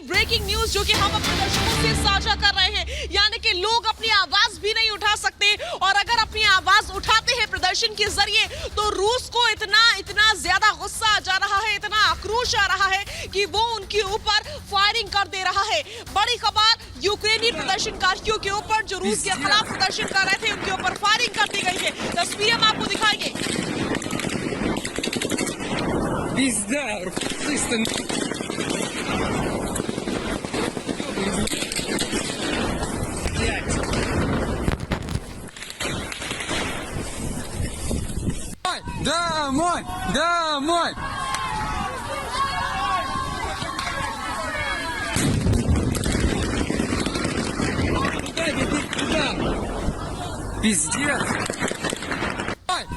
Breaking news जो कि हम अपने दर्शकों से साझा कर रहे हैं, यानी कि लोग अपनी आवाज भी नहीं उठा सकते और अगर अपनी आवाज उठाते हैं प्रदर्शन के जरिए तो रूस को इतना ज्यादा गुस्सा आ जा रहा है, इतना आक्रोश आ रहा है कि वो उनके ऊपर फायरिंग कर दे रहा है। बड़ी खबर यूक्रेनी प्रदर्शनकारियों के ऊपर जो रूस के खिलाफ प्रदर्शन कर रहे थे उनके ऊपर फायरिंग कर दी गई है। तस्वीरें हम आपको दिखाएंगे। Домой! Домой! Пиздец!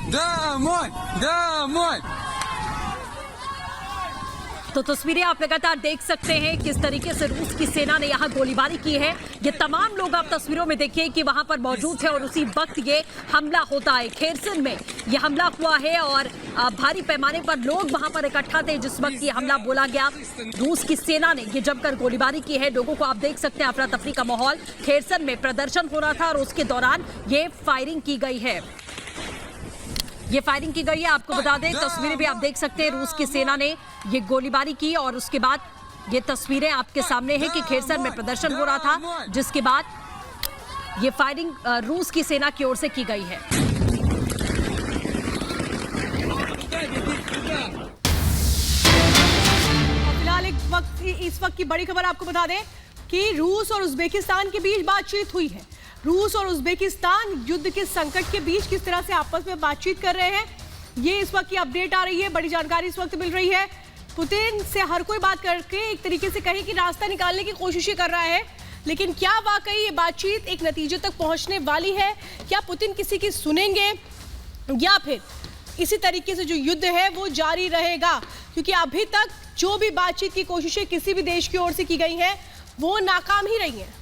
Домой! Домой! तो तस्वीरें आप लगातार देख सकते हैं किस तरीके से रूस की सेना ने यहाँ गोलीबारी की है। ये तमाम लोग आप तस्वीरों में देखिए कि वहां पर मौजूद है और उसी वक्त ये हमला होता है। खेरसन में ये हमला हुआ है और भारी पैमाने पर लोग वहां पर इकट्ठा थे जिस वक्त ये हमला बोला गया। रूस की सेना ने ये जमकर गोलीबारी की है। लोगों को आप देख सकते हैं, अफरा तफरी का माहौल। खेरसन में प्रदर्शन हो रहा था और उसके दौरान ये फायरिंग की गई है। ये फायरिंग की गई है। आपको बता दें, तस्वीरें भी आप देख सकते हैं, रूस की सेना ने ये गोलीबारी की और उसके बाद ये तस्वीरें आपके सामने है कि खेरसन में प्रदर्शन हो रहा था जिसके बाद ये फायरिंग रूस की सेना की ओर से की गई है। फिलहाल इस वक्त की बड़ी खबर आपको बता दें कि रूस और उज्बेकिस्तान के बीच बातचीत हुई है। रूस और उज्बेकिस्तान युद्ध के संकट के बीच किस तरह से आपस में बातचीत कर रहे हैं, ये इस वक्त की अपडेट आ रही है। बड़ी जानकारी इस वक्त मिल रही है। पुतिन से हर कोई बात करके एक तरीके से कहे कि रास्ता निकालने की कोशिशें कर रहा है, लेकिन क्या वाकई ये बातचीत एक नतीजे तक पहुंचने वाली है? क्या पुतिन किसी की सुनेंगे या फिर इसी तरीके से जो युद्ध है वो जारी रहेगा? क्योंकि अभी तक जो भी बातचीत की कोशिशें किसी भी देश की ओर से की गई हैं वो नाकाम ही रही हैं।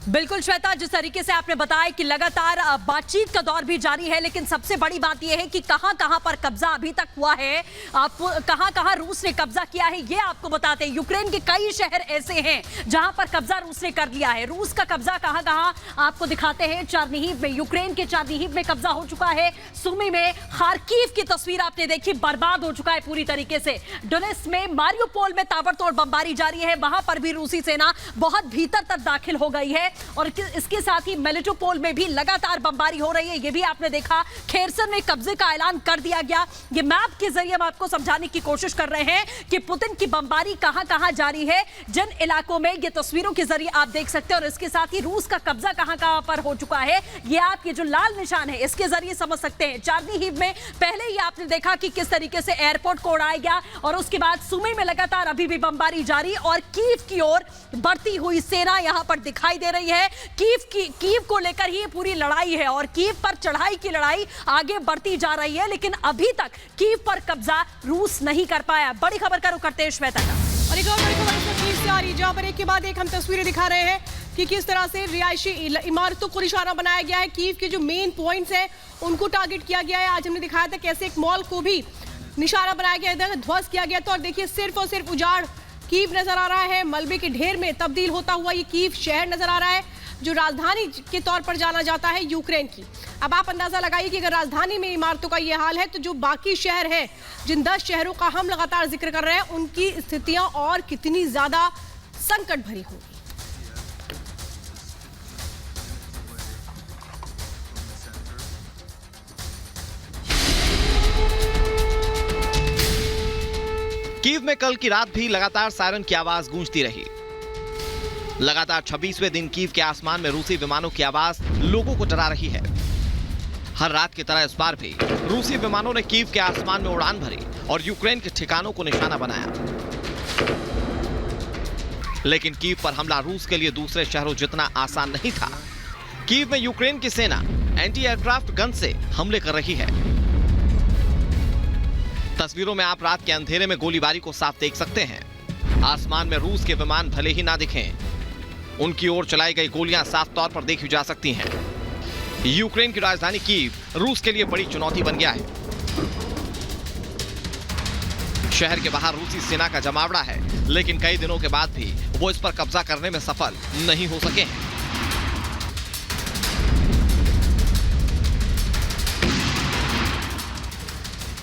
बिल्कुल श्वेता, जिस तरीके से आपने बताया कि लगातार बातचीत का दौर भी जारी है, लेकिन सबसे बड़ी बात यह है कि कहां-कहां पर कब्जा अभी तक हुआ है, कहां-कहां रूस ने कब्जा किया है, ये आपको बताते हैं। यूक्रेन के कई शहर ऐसे हैं जहां पर कब्जा रूस ने कर लिया है। रूस का कब्जा कहां-कहां आपको दिखाते हैं। चार्निहिव में, यूक्रेन के चार्निहिव में कब्जा हो चुका है। सुमी में, खार्किव की तस्वीर आपने देखी, बर्बाद हो चुका है पूरी तरीके से। डोनेट्स्क में, मारियोपोल में ताबड़तोड़ बमबारी जारी है, वहां पर भी रूसी सेना बहुत भीतर तक दाखिल हो गई है और इसके साथ ही मेलिटोपोल में भी लगातार बमबारी हो रही है। ये भी आपने देखा। खेरसन में कब्जे का ऐलान कर दिया गया। ये मैप के जरिए हम आपको समझाने की कोशिश कर रहे हैं कि पुतिन की बमबारी कहां-कहां जारी है, जिन इलाकों में, ये तस्वीरों के जरिए आप देख सकते हैं। और इसके साथ ही रूस का कब्जा कहां-कहां पर हो चुका है, ये आप ये जो लाल निशान है इसके जरिए समझ सकते हैं। चार्निहिव में पहले ही आपने देखा कि किस तरीके से एयरपोर्ट को उड़ाया गया और उसके बाद सुमी में लगातार अभी भी बमबारी जारी और कीव की ओर बढ़ती हुई सेना यहां पर दिखाई दे रही है। कीव को लेकर ही पूरी लड़ाई है और कीव पर चढ़ाई की लड़ाई आगे बढ़ती जा रही है, लेकिन अभी तक कीव पर कब्जा रूस नहीं कर पाया। बड़ी खबर का रुख करते हैं श्वेता का। और एक और बड़ी खबर कीव से आ रही है, जहां पर एक के बाद एक हम तस्वीरें दिखा रहे हैं कि किस तरह से रिहायशी इमारतों को निशाना बनाया गया है। कीव के जो मेन पॉइंट्स हैं उनको टारगेट किया गया है। आज हमने दिखाया था कैसे एक मॉल को भी निशाना बनाया गया, इधर ध्वस्त किया गया था और देखिए सिर्फ और सिर्फ उजाड़ कीव नजर आ रहा है। मलबे के ढेर में तब्दील होता हुआ ये कीव शहर नजर आ रहा है जो राजधानी के तौर पर जाना जाता है यूक्रेन की। अब आप अंदाजा लगाइए कि अगर राजधानी में इमारतों का ये हाल है तो जो बाकी शहर हैं, जिन 10 शहरों का हम लगातार जिक्र कर रहे हैं, उनकी स्थितियां और कितनी ज्यादा संकट भरी होंगी। कीव में कल की रात भी लगातार सायरन की आवाज गूंजती रही। लगातार 26वें दिन कीव के आसमान में रूसी विमानों की आवाज लोगों को डरा रही है। हर रात की तरह इस बार भी रूसी विमानों ने कीव के आसमान में उड़ान भरी और यूक्रेन के ठिकानों को निशाना बनाया। लेकिन कीव पर हमला रूस के लिए दूसरे शहरों जितना आसान नहीं था। कीव में यूक्रेन की सेना एंटी एयरक्राफ्ट गन से हमले कर रही है। तस्वीरों में आप रात के अंधेरे में गोलीबारी को साफ देख सकते हैं। आसमान में रूस के विमान भले ही ना दिखें, उनकी ओर चलाई गई गोलियां साफ तौर पर देखी जा सकती हैं। यूक्रेन की राजधानी कीव रूस के लिए बड़ी चुनौती बन गया है। शहर के बाहर रूसी सेना का जमावड़ा है, लेकिन कई दिनों के बाद भी वो इस पर कब्जा करने में सफल नहीं हो सके हैं।